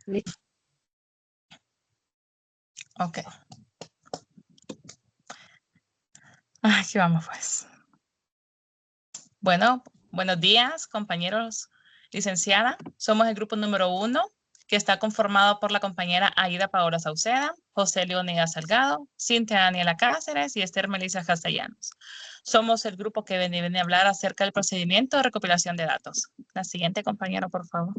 Listo. Ok. Aquí vamos pues. Bueno, buenos días, compañeros, licenciada. Somos el grupo número 1, que está conformado por la compañera Aida Paola Sauceda, José Leónidas Salgado, Cintia Daniela Cáceres y Esther Melissa Castellanos. Somos el grupo que viene a hablar acerca del procedimiento de recopilación de datos. La siguiente compañera, por favor.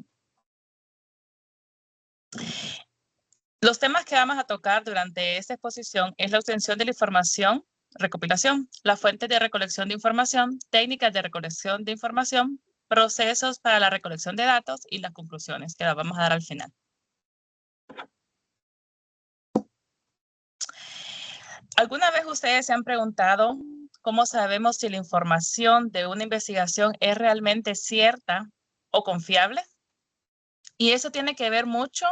Los temas que vamos a tocar durante esta exposición es la obtención de la información, recopilación, las fuentes de recolección de información, técnicas de recolección de información, procesos para la recolección de datos y las conclusiones que las vamos a dar al final. ¿Alguna vez ustedes se han preguntado cómo sabemos si la información de una investigación es realmente cierta o confiable? Y eso tiene que ver mucho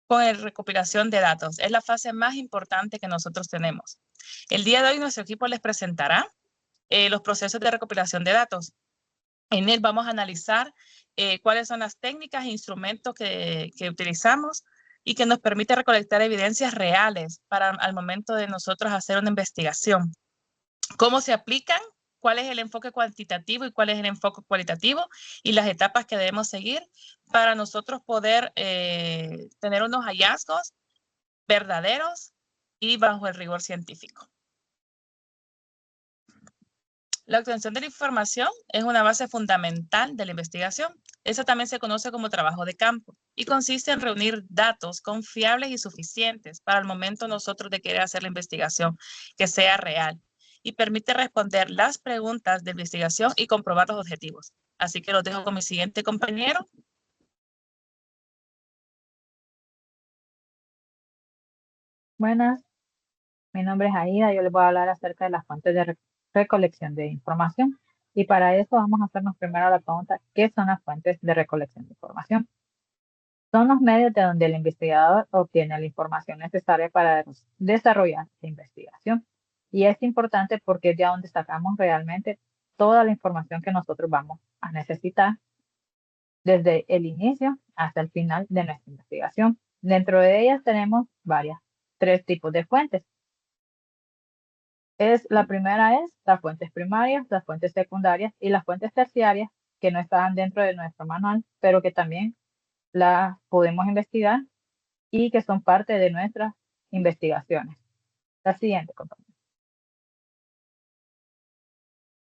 con la recopilación de datos. Es la fase más importante que nosotros tenemos. El día de hoy nuestro equipo les presentará los procesos de recopilación de datos. En él vamos a analizar cuáles son las técnicas e instrumentos que utilizamos y que nos permite recolectar evidencias reales para al momento de nosotros hacer una investigación. ¿Cómo se aplican? ¿Cuál es el enfoque cuantitativo y cuál es el enfoque cualitativo? Y las etapas que debemos seguir para nosotros poder tener unos hallazgos verdaderos y bajo el rigor científico. La obtención de la información es una base fundamental de la investigación. Eso también se conoce como trabajo de campo y consiste en reunir datos confiables y suficientes para el momento nosotros de querer hacer la investigación que sea real y permite responder las preguntas de investigación y comprobar los objetivos. Así que los dejo con mi siguiente compañero. Buenas, mi nombre es Aida. Yo les voy a hablar acerca de las fuentes de recolección de información. Y para eso vamos a hacernos primero la pregunta, ¿qué son las fuentes de recolección de información? Son los medios de donde el investigador obtiene la información necesaria para desarrollar la investigación. Y es importante porque es de donde sacamos realmente toda la información que nosotros vamos a necesitar desde el inicio hasta el final de nuestra investigación. Dentro de ellas tenemos tres tipos de fuentes. La primera es las fuentes primarias, las fuentes secundarias y las fuentes terciarias que no están dentro de nuestro manual, pero que también las podemos investigar y que son parte de nuestras investigaciones. La siguiente, compañero.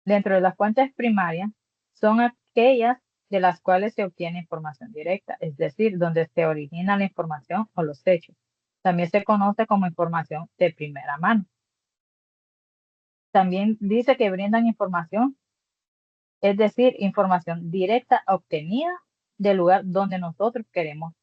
Dentro de las fuentes primarias son aquellas de las cuales se obtiene información directa, es decir, donde se origina la información o los hechos. También se conoce como información de primera mano. También dice que brindan información, es decir, información directa obtenida del lugar donde nosotros queremos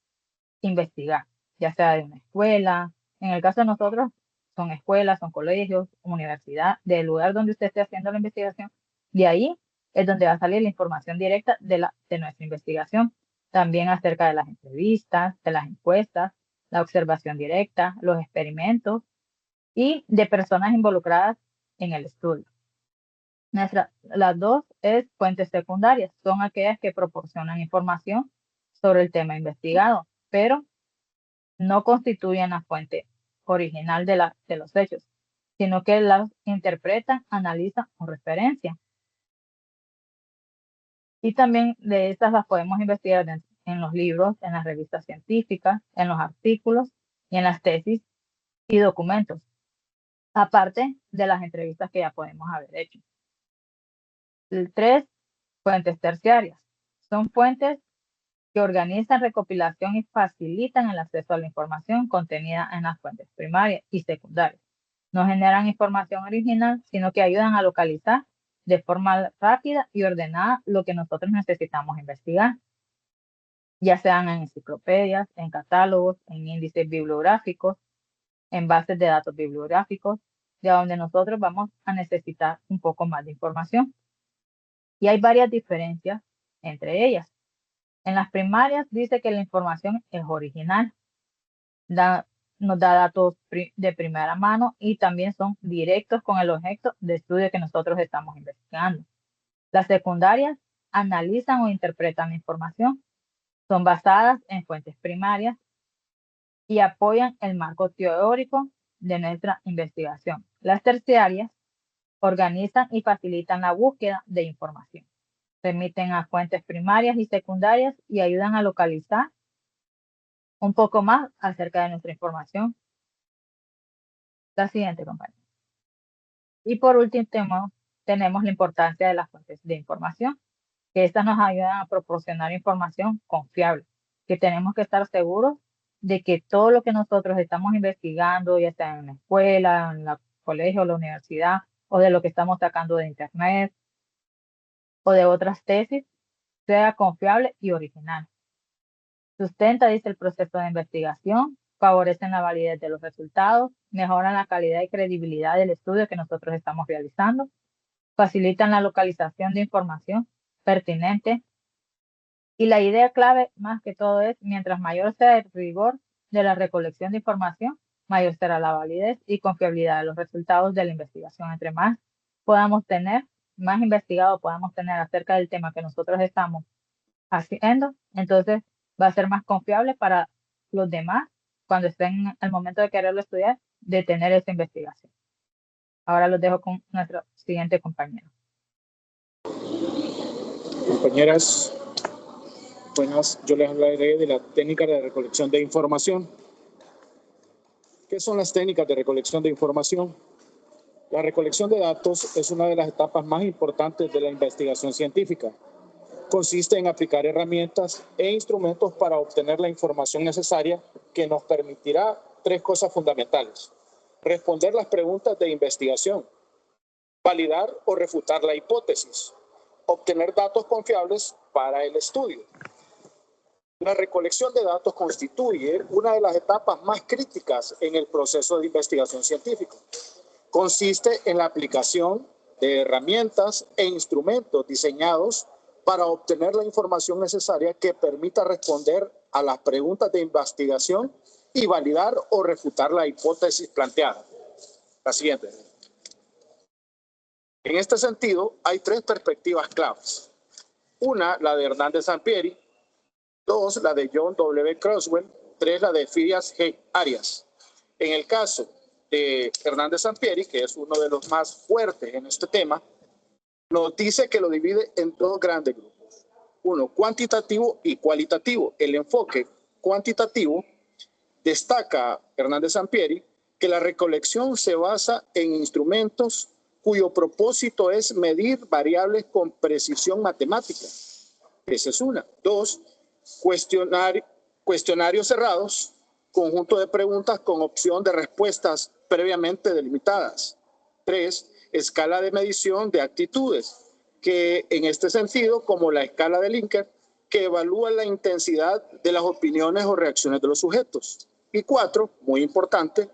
investigar, ya sea de una escuela. En el caso de nosotros, son escuelas, son colegios, universidad, del lugar donde usted esté haciendo la investigación. De ahí es donde va a salir la información directa de nuestra investigación. También acerca de las entrevistas, de las encuestas, la observación directa, los experimentos y de personas involucradas en el estudio. Las dos fuentes secundarias, son aquellas que proporcionan información sobre el tema investigado, pero no constituyen la fuente original de los hechos, sino que las interpretan, analizan o referencian. Y también de estas las podemos investigar en los libros, en las revistas científicas, en los artículos y en las tesis y documentos, aparte de las entrevistas que ya podemos haber hecho. Tres fuentes terciarias. Son fuentes que organizan recopilación y facilitan el acceso a la información contenida en las fuentes primarias y secundarias. No generan información original, sino que ayudan a localizar de forma rápida y ordenada lo que nosotros necesitamos investigar, ya sean en enciclopedias, en catálogos, en índices bibliográficos, en bases de datos bibliográficos, de donde nosotros vamos a necesitar un poco más de información. Y hay varias diferencias entre ellas. En las primarias dice que la información es original, nos da datos de primera mano y también son directos con el objeto de estudio que nosotros estamos investigando. Las secundarias analizan o interpretan la información Son basadas en fuentes primarias y apoyan el marco teórico de nuestra investigación. Las terciarias organizan y facilitan la búsqueda de información. Remiten a fuentes primarias y secundarias y ayudan a localizar un poco más acerca de nuestra información. La siguiente, compañera. Y por último, tenemos la importancia de las fuentes de información, que estas nos ayudan a proporcionar información confiable, que tenemos que estar seguros de que todo lo que nosotros estamos investigando, ya sea en la escuela, en el colegio, la universidad, o de lo que estamos sacando de internet, o de otras tesis, sea confiable y original. Sustenta, dice, el proceso de investigación, favorecen la validez de los resultados, mejoran la calidad y credibilidad del estudio que nosotros estamos realizando, facilitan la localización de información pertinente. Y la idea clave, más que todo, es mientras mayor sea el rigor de la recolección de información, mayor será la validez y confiabilidad de los resultados de la investigación. Entre más podamos tener, más investigado podamos tener acerca del tema que nosotros estamos haciendo, entonces va a ser más confiable para los demás cuando estén al momento de quererlo estudiar, de tener esa investigación. Ahora los dejo con nuestro siguiente compañero. Compañeras, buenas, yo les hablaré de la técnica de recolección de información. ¿Qué son las técnicas de recolección de información? La recolección de datos es una de las etapas más importantes de la investigación científica. Consiste en aplicar herramientas e instrumentos para obtener la información necesaria que nos permitirá tres cosas fundamentales: responder las preguntas de investigación, validar o refutar la hipótesis, obtener datos confiables para el estudio. La recolección de datos constituye una de las etapas más críticas en el proceso de investigación científica. Consiste en la aplicación de herramientas e instrumentos diseñados para obtener la información necesaria que permita responder a las preguntas de investigación y validar o refutar la hipótesis planteada. La siguiente. En este sentido, hay tres perspectivas claves. Una, la de Hernández Sampieri. Dos, la de John W. Croswell. Tres, la de Fidias G. Arias. En el caso de Hernández Sampieri, que es uno de los más fuertes en este tema, nos dice que lo divide en dos grandes grupos. Uno, cuantitativo y cualitativo. El enfoque cuantitativo destaca Hernández Sampieri que la recolección se basa en instrumentos cuyo propósito es medir variables con precisión matemática. Esa es una. Dos, cuestionarios cerrados, conjunto de preguntas con opción de respuestas previamente delimitadas. Tres, escala de medición de actitudes, que en este sentido, como la escala de Likert, que evalúa la intensidad de las opiniones o reacciones de los sujetos. Y cuatro, muy importante,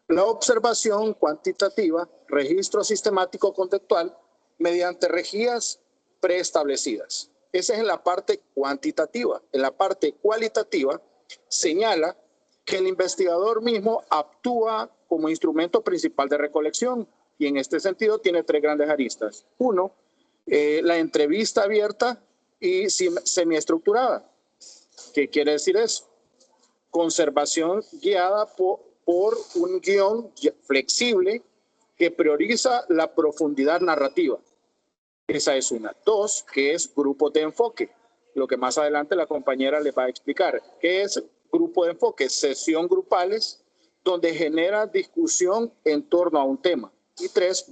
la observación cuantitativa, registro sistemático conductual, mediante regías preestablecidas. Esa es en la parte cuantitativa. En la parte cualitativa señala que el investigador mismo actúa como instrumento principal de recolección y en este sentido tiene tres grandes aristas. Uno, la entrevista abierta y semiestructurada. ¿Qué quiere decir eso? Conservación guiada por un guión flexible que prioriza la profundidad narrativa. Esa es una. Dos, que es grupos de enfoque. Lo que más adelante la compañera les va a explicar. ¿Qué es grupo de enfoque? Sesión grupales donde genera discusión en torno a un tema. Y tres,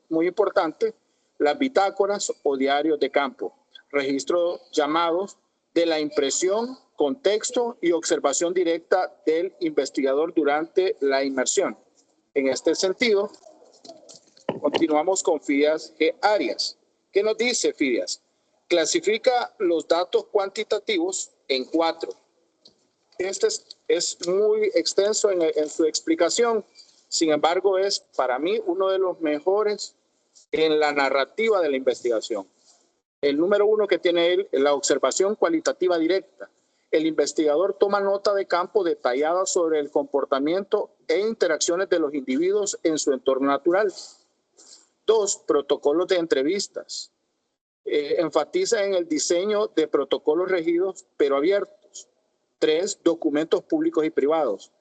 muy importante, las bitácoras o diarios de campo. Registro llamados de la impresión, contexto y observación directa del investigador durante la inmersión. En este sentido, continuamos con Fidias G. Arias. ¿Qué nos dice Fidias? Clasifica los datos cuantitativos en 4. Este es muy extenso en su explicación, sin embargo es para mí uno de los mejores en la narrativa de la investigación. El número 1 que tiene él es la observación cualitativa directa. El investigador toma nota de campo detallada sobre el comportamiento e interacciones de los individuos en su entorno natural. 2, protocolos de entrevistas. Enfatiza en el diseño de protocolos regidos pero abiertos. 3, documentos públicos y privados.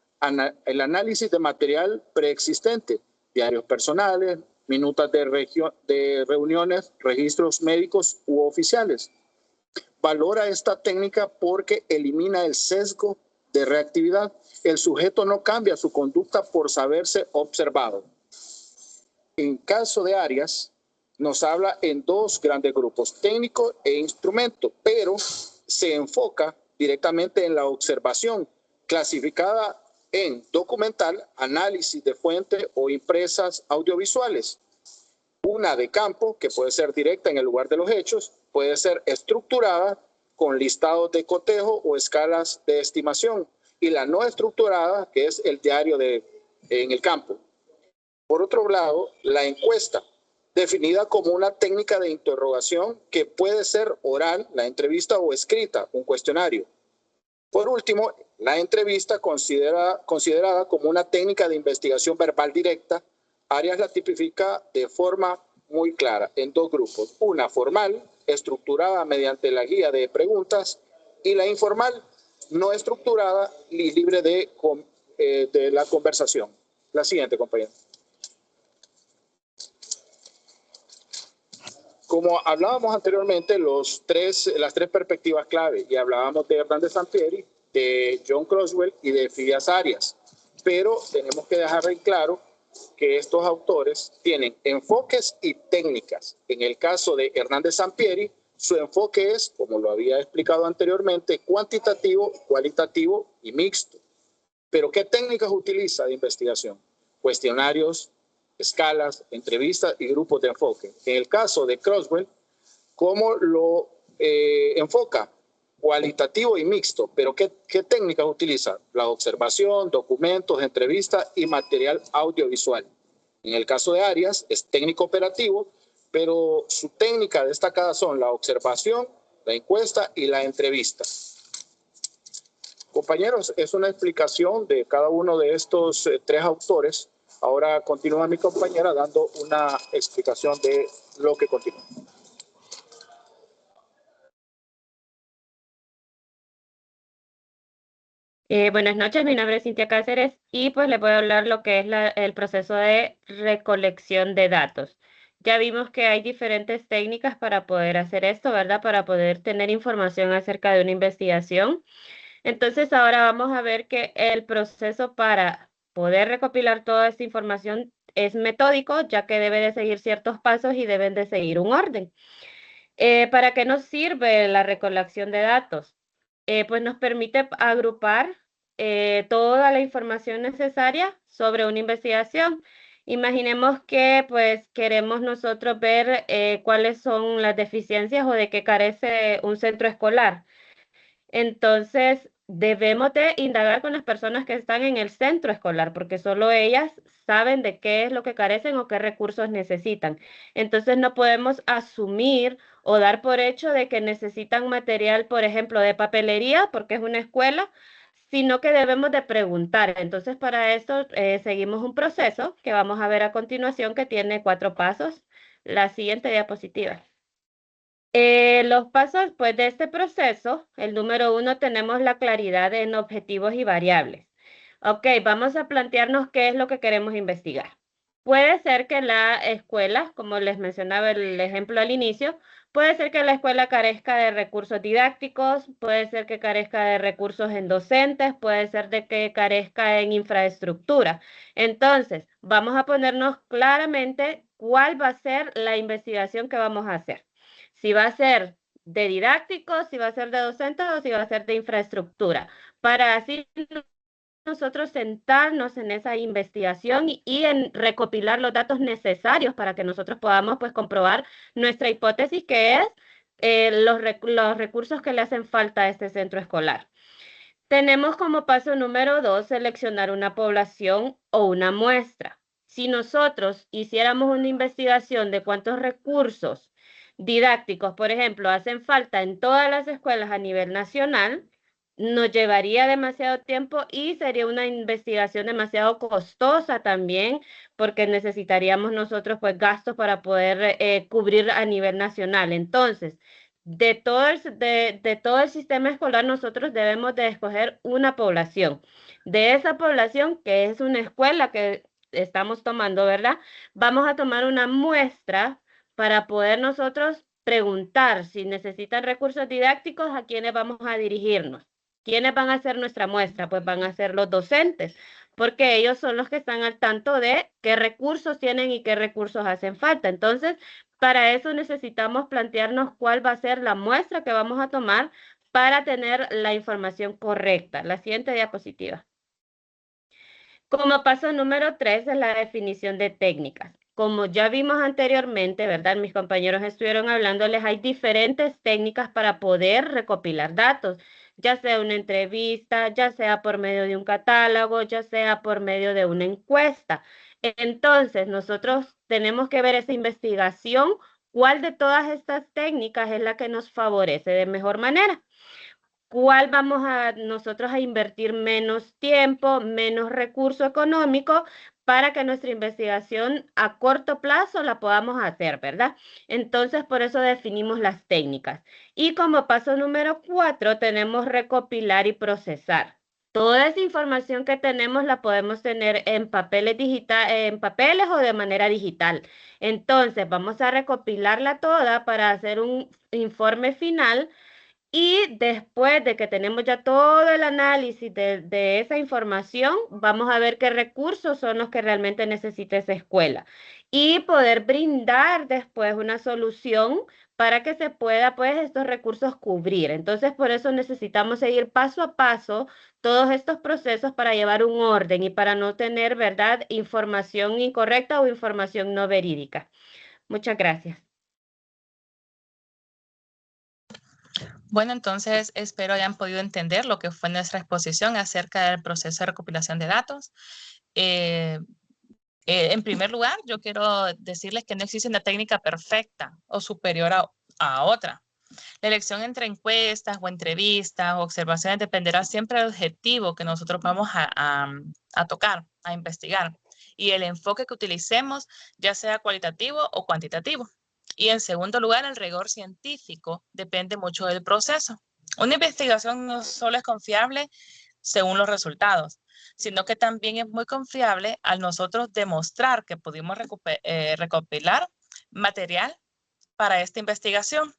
El análisis de material preexistente, diarios personales, minutas de reuniones, registros médicos u oficiales. Valora esta técnica porque elimina el sesgo de reactividad. El sujeto no cambia su conducta por saberse observado. En caso de Arias, nos habla en dos grandes grupos, técnico e instrumento, pero se enfoca directamente en la observación, clasificada en documental, análisis de fuente o impresas audiovisuales. Una de campo, que puede ser directa en el lugar de los hechos, puede ser estructurada con listados de cotejo o escalas de estimación, y la no estructurada, que es el diario en el campo. Por otro lado, la encuesta, definida como una técnica de interrogación que puede ser oral, la entrevista, o escrita, un cuestionario. Por último, la entrevista, considerada como una técnica de investigación verbal directa, Arias la tipifica de forma muy clara en dos grupos. Una formal, estructurada mediante la guía de preguntas, y la informal, no estructurada y libre de la conversación. La siguiente, compañero. Como hablábamos anteriormente, las tres perspectivas clave, y hablábamos de Hernández Sampieri, de John Croswell y de Fidias Arias, pero tenemos que dejar en claro que estos autores tienen enfoques y técnicas. En el caso de Hernández Sampieri, su enfoque es, como lo había explicado anteriormente, cuantitativo, cualitativo y mixto. ¿Pero qué técnicas utiliza de investigación? Cuestionarios, escalas, entrevistas y grupos de enfoque. En el caso de Croswell, ¿cómo lo enfoca? Cualitativo y mixto. ¿Pero qué técnicas utiliza? La observación, documentos, entrevistas y material audiovisual. En el caso de Arias, es técnico operativo, pero su técnica destacada son la observación, la encuesta y la entrevista. Compañeros, es una explicación de cada uno de estos tres autores. Ahora continúa mi compañera dando una explicación de lo que continúa. Buenas noches, mi nombre es Cintia Cáceres y pues les voy a hablar lo que es el proceso de recolección de datos. Ya vimos que hay diferentes técnicas para poder hacer esto, ¿verdad? Para poder tener información acerca de una investigación. Entonces ahora vamos a ver que el proceso para poder recopilar toda esta información es metódico, ya que debe de seguir ciertos pasos y deben de seguir un orden. ¿Para qué nos sirve la recolección de datos? Pues nos permite agrupar toda la información necesaria sobre una investigación. Imaginemos que pues queremos nosotros ver cuáles son las deficiencias o de qué carece un centro escolar. Entonces, debemos de indagar con las personas que están en el centro escolar, porque solo ellas saben de qué es lo que carecen o qué recursos necesitan. Entonces, no podemos asumir o dar por hecho de que necesitan material, por ejemplo, de papelería, porque es una escuela, sino que debemos de preguntar. Entonces, para esto seguimos un proceso que vamos a ver a continuación que tiene 4 pasos. La siguiente diapositiva. Los pasos pues, de este proceso, el número 1, tenemos la claridad en objetivos y variables. Ok, vamos a plantearnos qué es lo que queremos investigar. Puede ser que la escuela, como les mencionaba el ejemplo al inicio, puede ser que la escuela carezca de recursos didácticos, puede ser que carezca de recursos en docentes, puede ser de que carezca en infraestructura. Entonces, vamos a ponernos claramente cuál va a ser la investigación que vamos a hacer. Si va a ser de didácticos, si va a ser de docentes o si va a ser de infraestructura, para así nosotros sentarnos en esa investigación y en recopilar los datos necesarios para que nosotros podamos pues comprobar nuestra hipótesis, que es los recursos que le hacen falta a este centro escolar. Tenemos como paso número 2 seleccionar una población o una muestra. Si nosotros hiciéramos una investigación de cuántos recursos didácticos, por ejemplo, hacen falta en todas las escuelas a nivel nacional, nos llevaría demasiado tiempo y sería una investigación demasiado costosa también, porque necesitaríamos nosotros pues gastos para poder cubrir a nivel nacional. Entonces, De todo el sistema escolar nosotros debemos de escoger una población. De esa población, que es una escuela que estamos tomando, ¿verdad? Vamos a tomar una muestra para poder nosotros preguntar si necesitan recursos didácticos, a quiénes vamos a dirigirnos. ¿Quiénes van a hacer nuestra muestra? Pues van a ser los docentes, porque ellos son los que están al tanto de qué recursos tienen y qué recursos hacen falta. Entonces, para eso necesitamos plantearnos cuál va a ser la muestra que vamos a tomar para tener la información correcta. La siguiente diapositiva. Como paso número 3 es la definición de técnicas. Como ya vimos anteriormente, ¿verdad? Mis compañeros estuvieron hablándoles, hay diferentes técnicas para poder recopilar datos, ya sea una entrevista, ya sea por medio de un catálogo, ya sea por medio de una encuesta. Entonces, nosotros tenemos que ver esa investigación, cuál de todas estas técnicas es la que nos favorece de mejor manera. ¿Cuál vamos a nosotros a invertir menos tiempo, menos recurso económico para que nuestra investigación a corto plazo la podamos hacer, ¿verdad? Entonces, por eso definimos las técnicas. Y como paso número 4, tenemos recopilar y procesar. Toda esa información que tenemos la podemos tener en papeles o de manera digital. Entonces, vamos a recopilarla toda para hacer un informe final. Y después de que tenemos ya todo el análisis de esa información, vamos a ver qué recursos son los que realmente necesita esa escuela y poder brindar después una solución para que se pueda, pues, estos recursos cubrir. Entonces, por eso necesitamos seguir paso a paso todos estos procesos para llevar un orden y para no tener, ¿verdad?, información incorrecta o información no verídica. Muchas gracias. Bueno, entonces espero hayan podido entender lo que fue nuestra exposición acerca del proceso de recopilación de datos. En primer lugar, yo quiero decirles que no existe una técnica perfecta o superior a otra. La elección entre encuestas o entrevistas o observaciones dependerá siempre del objetivo que nosotros vamos a tocar, a investigar, y el enfoque que utilicemos, ya sea cualitativo o cuantitativo. Y en segundo lugar, el rigor científico depende mucho del proceso. Una investigación no solo es confiable según los resultados, sino que también es muy confiable al nosotros demostrar que pudimos recopilar material para esta investigación.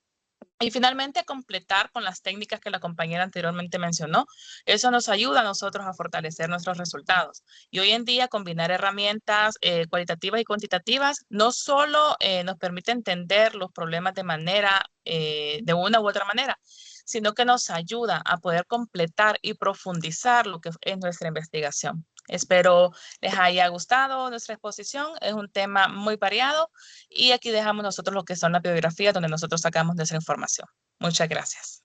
Y finalmente, completar con las técnicas que la compañera anteriormente mencionó. Eso nos ayuda a nosotros a fortalecer nuestros resultados. Y hoy en día, combinar herramientas cualitativas y cuantitativas no solo nos permite entender los problemas de una u otra manera, sino que nos ayuda a poder completar y profundizar lo que es nuestra investigación. Espero les haya gustado nuestra exposición. Es un tema muy variado y aquí dejamos nosotros lo que son las bibliografías donde nosotros sacamos nuestra información. Muchas gracias.